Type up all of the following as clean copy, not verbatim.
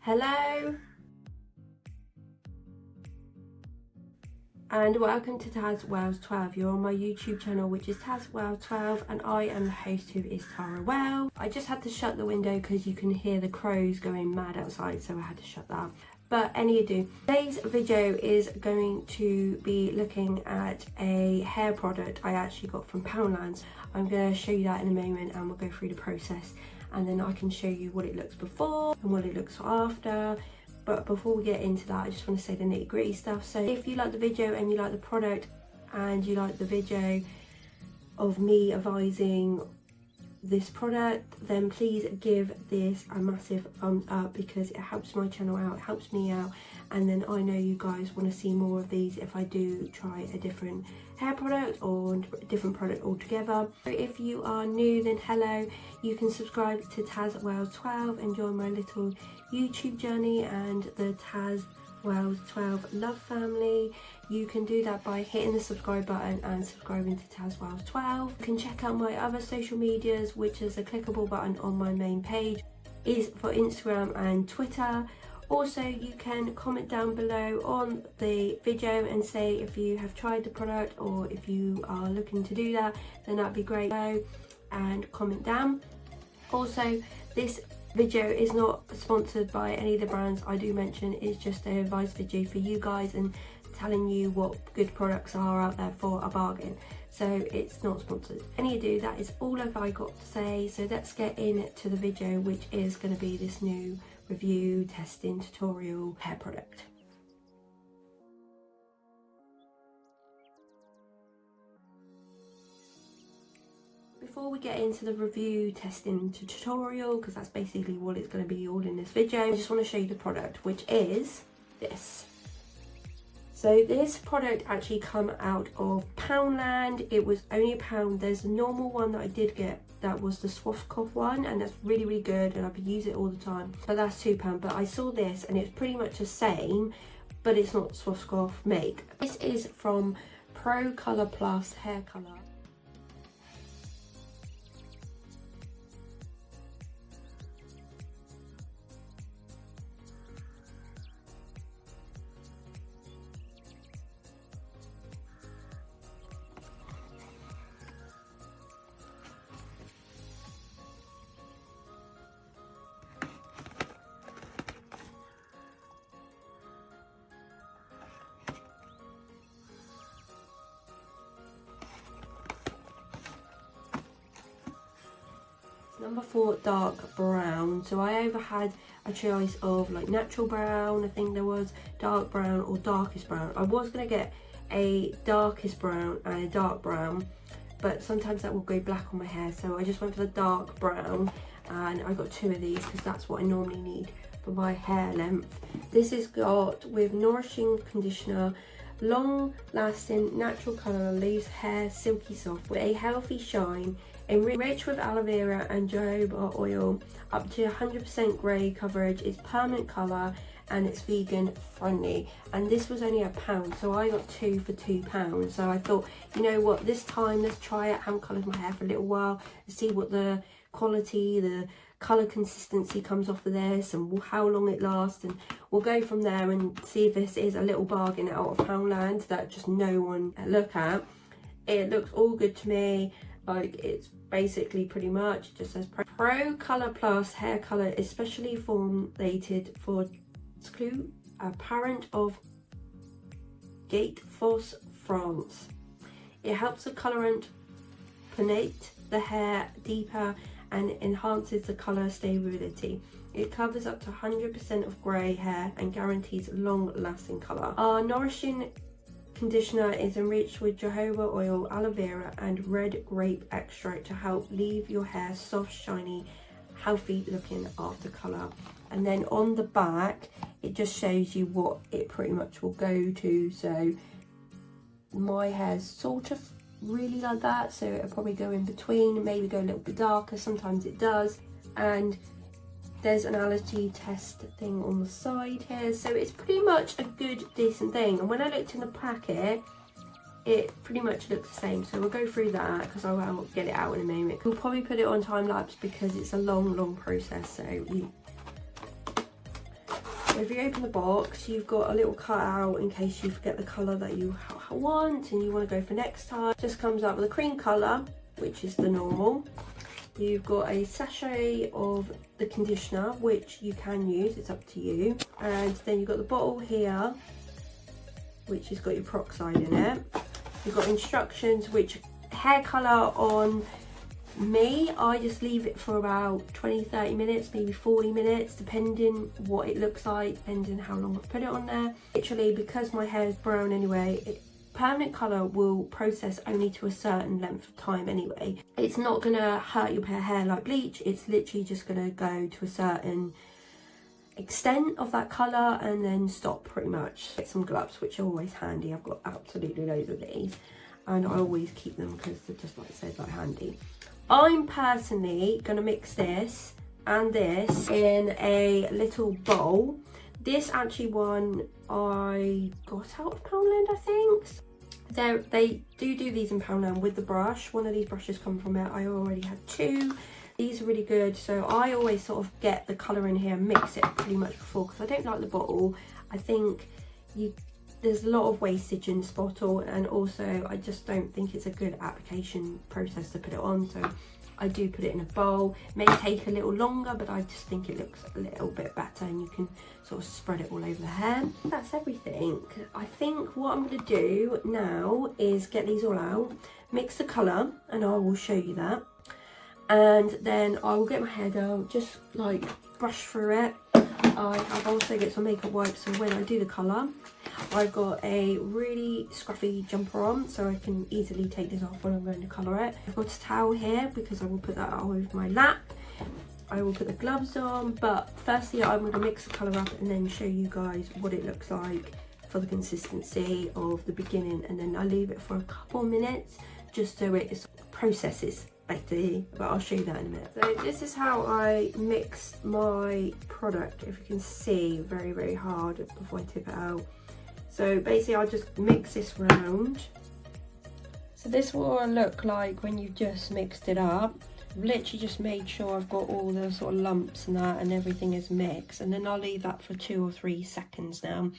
Hello and welcome to tazwells12. You're on my YouTube channel, which is tazwells12, and I am the host, who is Tara Well. I just had to shut the window because you can hear the crows going mad outside, so I had to shut that. But any ado, today's video is going to be looking at a hair product I actually got from Poundland. I'm going to show you that in a moment and we'll go through the process, and then I can show you what it looks before and what it looks after. But before we get into that, I just want to say the nitty gritty stuff. So if you like the video and you like the product and you like the video of me advising this product, then please give this a massive thumbs up because it helps my channel out, it helps me out, and then I know you guys want to see more of these if I do try a different hair product or a different product altogether. So if you are new, then hello, you can subscribe to tazwells12 and join my little YouTube journey and the tazwells12 love family. You can do that by hitting the subscribe button and subscribing to tazwells12. You can check out my other social medias, which is a clickable button on my main page, is for Instagram and Twitter. Also, you can comment down below on the video and say if you have tried the product or if you are looking to do that, then that'd be great. Go and comment down. Also, this video is not sponsored by any of the brands I do mention. It's just an advice video for you guys and telling you what good products are out there for a bargain. So it's not sponsored. Any ado, that is all I've got to say. So let's get into the video, which is going to be this new review, testing, tutorial hair product. Before we get into the review, testing, tutorial, because that's basically what it's going to be all in this video, I just want to show you the product, which is this. So this product actually come out of Poundland. It was only £1. There's a normal one that I did get, that was the SHOPCOLOUR one, and that's really good and I've used it all the time, but that's £2. But I saw this and it's pretty much the same, but it's not SHOPCOLOUR make. This is from PROCOLOUR Plus Hair Colour. Number 4, dark brown. So I either had a choice of like natural brown, I think there was, dark brown or darkest brown. I was going to get a darkest brown and a dark brown, but sometimes that will go black on my hair, so I just went for the dark brown, and I got 2 of these because that's what I normally need for my hair length. This is got with Nourishing Conditioner, long lasting natural colour, leaves hair silky soft with a healthy shine, enriched with aloe vera and jojoba oil, up to 100% grey coverage, it's permanent colour and it's vegan friendly. And this was only £1, so I got 2 for £2. So I thought, you know what, this time let's try it. I haven't coloured my hair for a little while, let's see what the quality, the colour consistency comes off of this and how long it lasts, and we'll go from there and see if this is a little bargain out of Poundland that just no one look at. It looks all good to me. Like, it's basically pretty much, it just says PROCOLOUR Plus Hair Colour, especially formulated for a parent of Gate Fosse, France. It helps the colorant penetrate the hair deeper and enhances the colour stability. It covers up to 100% of grey hair and guarantees long-lasting colour. Our Nourishing Conditioner is enriched with jojoba oil, aloe vera and red grape extract to help leave your hair soft, shiny, healthy looking after colour. And then on the back it just shows you what it pretty much will go to. So my hair's sort of really like that, so it'll probably go in between, maybe go a little bit darker, sometimes it does. And there's an allergy test thing on the side here, so it's pretty much a good decent thing. And when I looked in the packet, it pretty much looks the same, so we'll go through that because I will get it out in a moment. We'll probably put it on time lapse because it's a long process. So So if you open the box, you've got a little cutout in case you forget the colour that you want and you want to go for next time. Just comes out with a cream colour, which is the normal. You've got a sachet of the conditioner, which you can use, it's up to you. And then you've got the bottle here, which has got your peroxide in it. You've got instructions, which hair colour on me, I just leave it for about 20-30 minutes, maybe 40 minutes, depending what it looks like, depending how long I've put it on there. Literally, because my hair is brown anyway, permanent colour will process only to a certain length of time anyway. It's not gonna hurt your hair like bleach, it's literally just gonna go to a certain extent of that colour and then stop pretty much. Get some gloves, which are always handy. I've got absolutely loads of these and I always keep them because they're just, like I said, like handy. I'm personally gonna mix this and this in a little bowl. This actually one I got out of Poundland, I think. They do these in Poundland with the brush. One of these brushes come from it. I already had two. These are really good. So I always sort of get the colour in here and mix it pretty much before, because I don't like the bottle. I think there's a lot of wastage in this bottle, and also I just don't think it's a good application process to put it on. So I do put it in a bowl. It may take a little longer, but I just think it looks a little bit better and you can sort of spread it all over the hair. That's everything. I think what I'm going to do now is get these all out, mix the colour, and I will show you that. And then I will get my hair down, just like brush through it. I've also got some makeup wipes, so when I do the colour, I've got a really scruffy jumper on, so I can easily take this off when I'm going to colour it. I've got a towel here because I will put that all over my lap. I will put the gloves on, but firstly I'm going to mix the colour up and then show you guys what it looks like for the consistency of the beginning, and then I leave it for a couple minutes just so it processes better, but I'll show you that in a minute. So this is how I mix my product. If you can see, very, very hard before I tip it out. So basically I'll just mix this round. So this will look like when you've just mixed it up. I've literally just made sure I've got all the sort of lumps and that and everything is mixed, and then I'll leave that for 2 or 3 seconds now,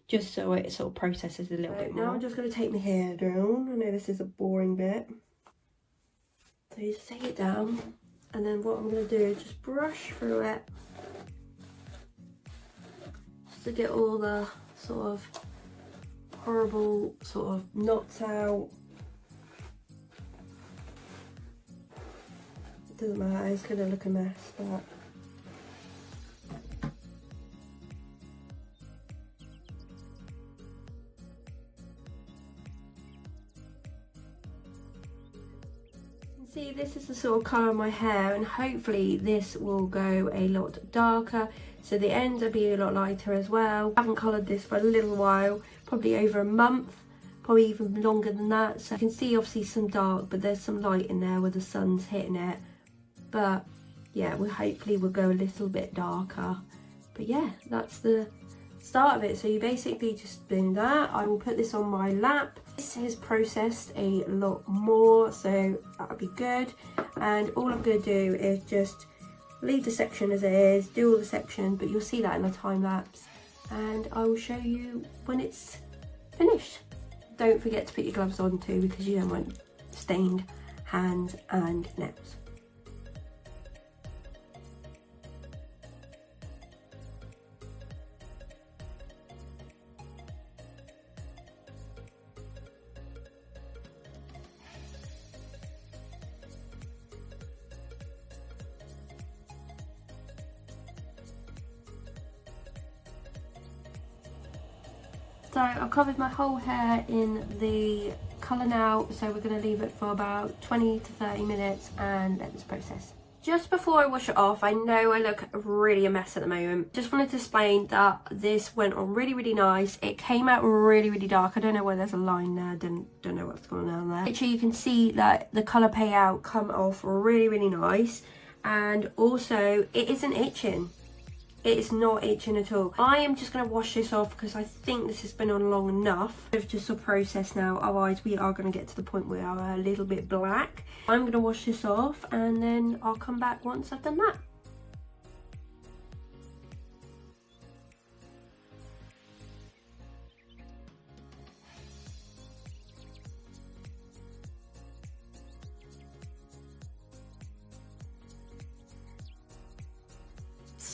just so it sort of processes a little bit more. Now I'm just going to take my hair down. I know this is a boring bit. So you just take it down, and then what I'm going to do is just brush through it just to get all the sort of horrible sort of knots out. It doesn't matter, it's going to look a mess, but see, this is the sort of colour of my hair, and hopefully this will go a lot darker, so the ends will be a lot lighter as well. I haven't coloured this for a little while, probably over a month, probably even longer than that. So you can see obviously some dark, but there's some light in there where the sun's hitting it. But yeah, hopefully we'll go a little bit darker. But yeah, that's the start of it. So you basically just do that. I will put this on my lap. This has processed a lot more, so that'll be good. And all I'm going to do is just leave the section as it is, do all the sections, but you'll see that in a time lapse, and I will show you when it's finished. Don't forget to put your gloves on too, because you don't want stained hands and nails. So I've covered my whole hair in the colour now, so we're going to leave it for about 20 to 30 minutes and let this process. Just before I wash it off, I know I look really a mess at the moment. Just wanted to explain that this went on really, really nice. It came out really, really dark. I don't know where there's a line there. Don't know what's going on there. Actually, you can see that the colour payout come off really, really nice. And also, it isn't itching. It is not itching at all. I am just going to wash this off because I think this has been on long enough. It's just a process now, otherwise we are going to get to the point where we are a little bit black. I'm going to wash this off and then I'll come back once I've done that.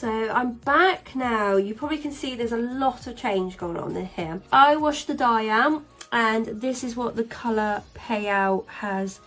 So I'm back now. You probably can see there's a lot of change going on in here. I washed the dye out and this is what the colour payout has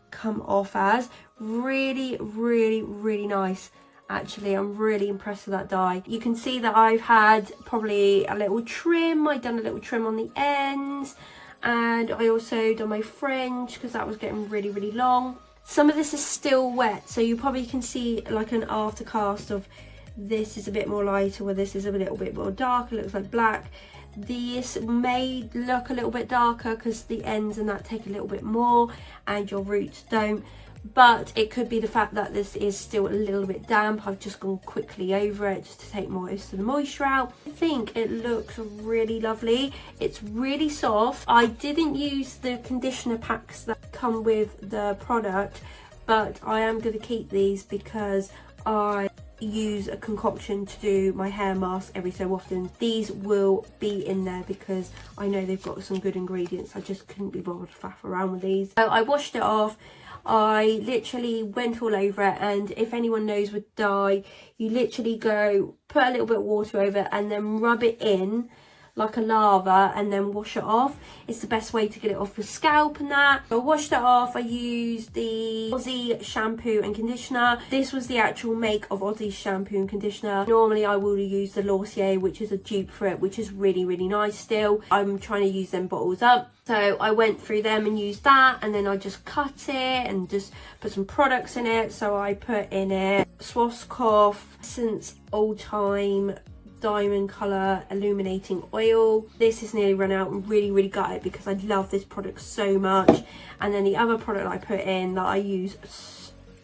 come off as. Really, really, really nice. Actually, I'm really impressed with that dye. You can see that I've had probably a little trim. I've done a little trim on the ends, and I also done my fringe because that was getting really, really long. Some of this is still wet, so you probably can see like an after cast of this is a bit more lighter, where this is a little bit more darker. It looks like black. This may look a little bit darker because the ends and that take a little bit more and your roots don't. But it could be the fact that this is still a little bit damp. I've just gone quickly over it just to take most of the moisture out. I think it looks really lovely. It's really soft. I didn't use the conditioner packs that come with the product, but I am going to keep these because I use a concoction to do my hair mask every so often. These will be in there because I know they've got some good ingredients. I just couldn't be bothered to faff around with these. So I washed it off. I literally went all over it, and if anyone knows with dye, you literally go put a little bit of water over it and then rub it in like a lava and then wash it off. It's the best way to get it off your scalp and that. I washed it off. I used the Aussie shampoo and conditioner. This was the actual make of Aussie shampoo and conditioner. Normally I will use the Laurier, which is a dupe for it, which is really, really nice still. I'm trying to use them bottles up. So I went through them and used that, and then I just cut it and just put some products in it. So I put in it Schwarzkopf Essence Old Time Diamond Colour Illuminating Oil. This is nearly run out. I'm really, really gutted because I love this product so much. And then the other product I put in that I use,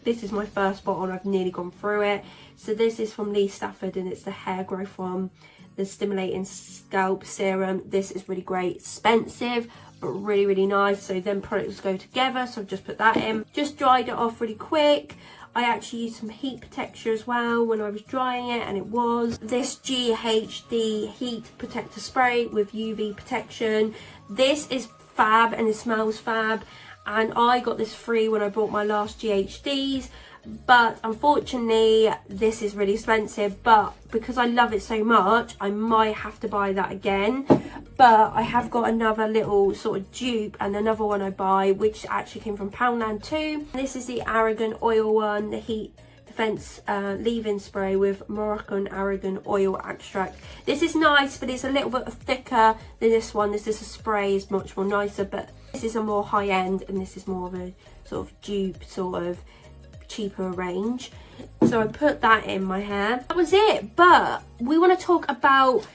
this is my first bottle and I've nearly gone through it. So this is from Lee Stafford and it's the hair growth one, the Stimulating Scalp Serum. This is really great. Expensive, but really, really nice. So then products go together. So I've just put that in. Just dried it off really quick. I actually used some heat protector as well when I was drying it, and it was this GHD heat protector spray with UV protection. This is fab and it smells fab, and I got this free when I bought my last GHDs, but unfortunately this is really expensive. But because I love it so much, I might have to buy that again. But I have got another little sort of dupe and another one I buy, which actually came from Poundland too. This is the Aragon oil one, the heat defense leave-in spray with Moroccan Aragon oil extract. This is nice, but it's a little bit thicker than this one. This is a spray, is much more nicer, but this is a more high end and this is more of a sort of dupe, sort of cheaper range. So I put that in my hair. That was it. But we want to talk about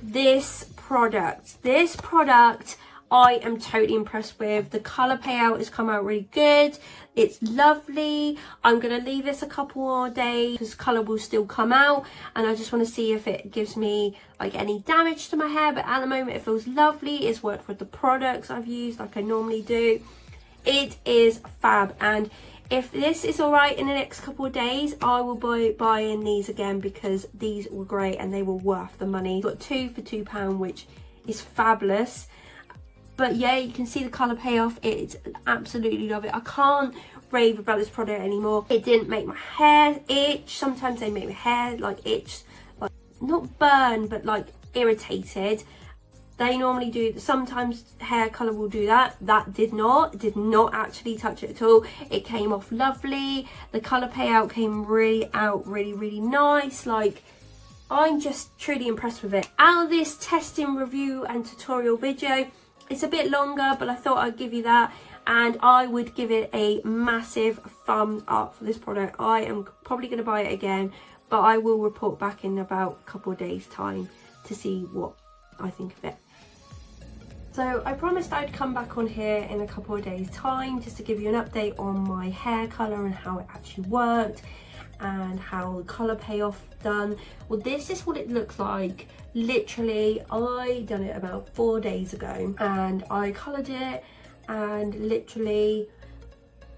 this product. This product I am totally impressed with. The colour payout has come out really good. It's lovely. I'm going to leave this a couple more days because colour will still come out, and I just want to see if it gives me like any damage to my hair. But at the moment it feels lovely. It's worked with the products I've used like I normally do. It is fab, and if this is all right in the next couple of days, I will buy in these again because these were great and they were worth the money. Got two for £2, which is fabulous. But yeah, you can see the colour payoff. It's absolutely love it. I can't rave about this product anymore. It didn't make my hair itch. Sometimes they make my hair like itch, like not burn, but like irritated. They normally do, sometimes hair colour will do that. That did not actually touch it at all. It came off lovely. The colour payout came really out really, really nice. Like, I'm just truly impressed with it. Out of this testing, review and tutorial video, it's a bit longer, but I thought I'd give you that. And I would give it a massive thumbs up for this product. I am probably going to buy it again, but I will report back in about a couple of days' time to see what I think of it. So I promised I'd come back on here in a couple of days' time just to give you an update on my hair colour and how it actually worked and how the colour payoff done. Well, this is what it looks like. Literally, I done it about 4 days ago and I coloured it, and literally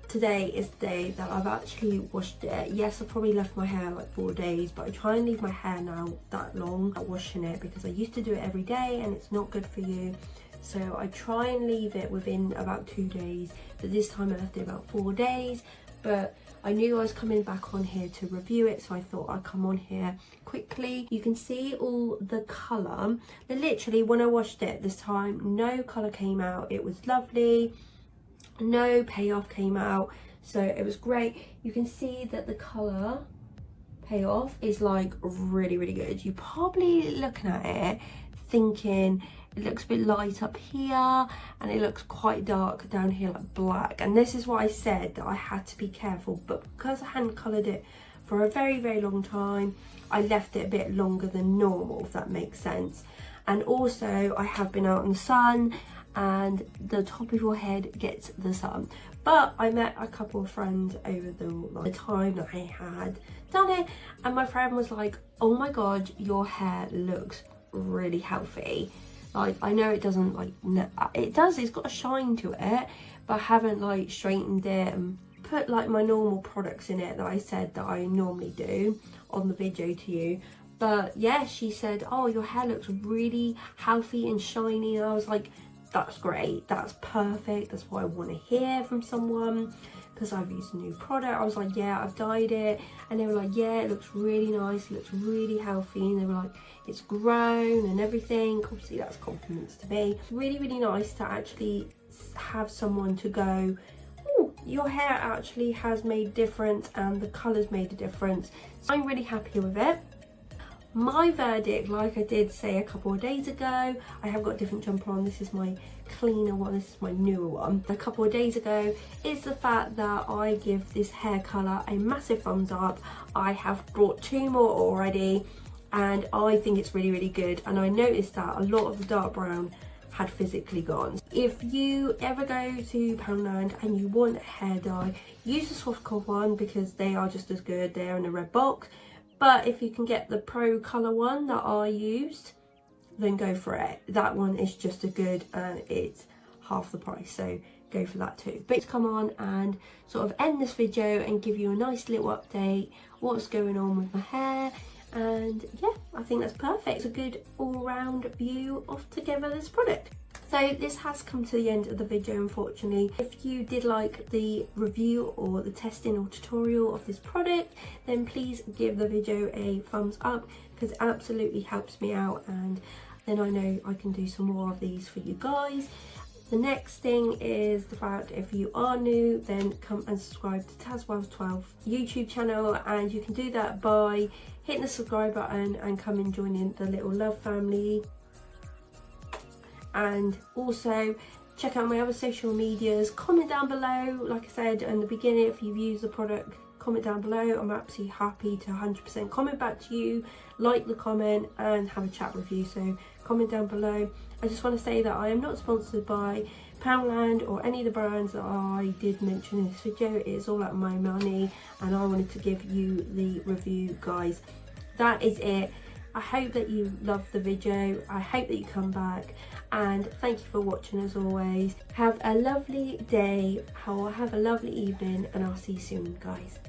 today is the day that I've actually washed it. Yes, I probably left my hair like 4 days, but I try and leave my hair now that long washing it because I used to do it every day and it's not good for you. So I try and leave it within about 2 days, but this time I left it about 4 days. But I knew I was coming back on here to review it, so I thought I'd come on here quickly. You can see all the colour. But literally, when I washed it this time, no colour came out. It was lovely. No payoff came out. So it was great. You can see that the colour payoff is like really, really good. You're probably looking at it thinking it looks a bit light up here and it looks quite dark down here, like black. And this is why I said that I had to be careful, but because I hadn't coloured it for a very, very long time, I left it a bit longer than normal, if that makes sense. And also I have been out in the sun, and the top of your head gets the sun. But I met a couple of friends over the time that I had done it, and my friend was like, oh my god, your hair looks really healthy. Like, I know it doesn't, like, it does, it's got a shine to it, but I haven't like straightened it and put like my normal products in it that I said that I normally do on the video to you. But yeah, she said, oh, your hair looks really healthy and shiny, and I was like, that's great, that's perfect, that's what I want to hear from someone, because I've used a new product. I was like, yeah, I've dyed it, and they were like, yeah, it looks really nice, it looks really healthy, and they were like, it's grown and everything. Obviously that's compliments to me. It's really, really nice to actually have someone to go, oh, your hair actually has made a difference and the colour's made a difference. So I'm really happy with it. My verdict, like I did say a couple of days ago, I have got a different jumper on. This is my cleaner one, this is my newer one. A couple of days ago is the fact that I give this hair colour a massive thumbs up. I have brought 2 more already, and I think it's really, really good. And I noticed that a lot of the dark brown had physically gone. If you ever go to Poundland and you want hair dye, use the SHOPCOLOUR one, because they are just as good. They're in a red box. But if you can get the PROCOLOUR one that I used, then go for it. That one is just as good, and it's half the price, so go for that too. But to come on and sort of end this video and give you a nice little update, what's going on with my hair. And yeah, I think that's perfect. It's a good all-round view of together this product. So this has come to the end of the video, unfortunately. If you did like the review or the testing or tutorial of this product, then please give the video a thumbs up, because it absolutely helps me out, and then I know I can do some more of these for you guys. The next thing is the fact, if you are new, then come and subscribe to tazwells12 YouTube channel, and you can do that by hitting the subscribe button and come and join in the little love family. And also check out my other social medias, comment down below, like I said in the beginning, if you've used the product, comment down below. I'm absolutely happy to 100% comment back to you, like the comment and have a chat with you, so comment down below. I just want to say that I am not sponsored by Poundland or any of the brands that I did mention in this video. It is all out of my money, and I wanted to give you the review, guys. That is it. I hope that you loved the video. I hope that you come back, and thank you for watching as always. Have a lovely day, or have a lovely evening, and I'll see you soon, guys.